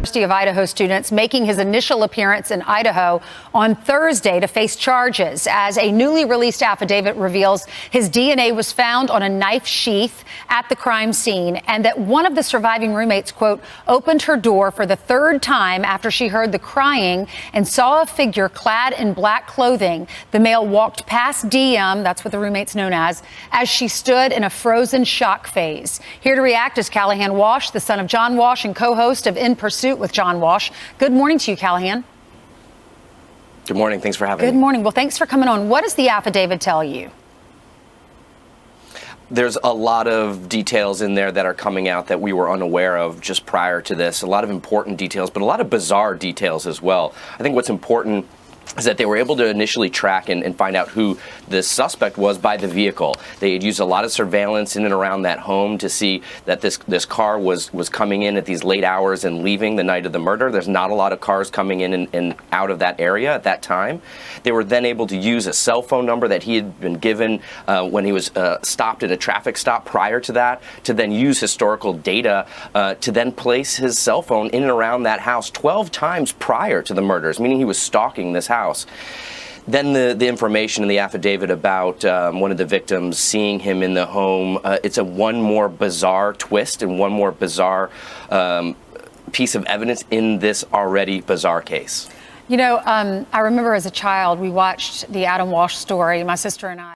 University of Idaho students making his initial appearance in Idaho on Thursday to face charges as a newly released affidavit reveals his DNA was found on a knife sheath at the crime scene and that one of the surviving roommates, quote, opened her door for the third time after she heard the crying and saw a figure clad in black clothing. The male walked past DM, that's what the roommate's known as she stood in a frozen shock phase. Here to react is Callahan Walsh, the son of John Walsh and co-host of In Pursuit with John Walsh. Good morning to you, Callahan. Good morning. Thanks for having me. Good morning. Well, thanks for coming on. What does the affidavit tell you? There's a lot of details in there that are coming out that we were unaware of just prior to this. A lot of important details, but a lot of bizarre details as well. I think what's important is that they were able to initially track and find out who the suspect was by the vehicle. They had used a lot of surveillance in and around that home to see that this car was coming in at these late hours and leaving the night of the murder. There's not a lot of cars coming in and out of that area at that time. They were then able to use a cell phone number that he had been given when he was stopped at a traffic stop prior to that, to then use historical data to then place his cell phone in and around that house 12 times prior to the murders, meaning he was stalking this house. Then the information in the affidavit about one of the victims seeing him in the home, it's one more bizarre twist and one more bizarre piece of evidence in this already bizarre case. You know, I remember as a child, we watched the Adam Walsh story, my sister and I.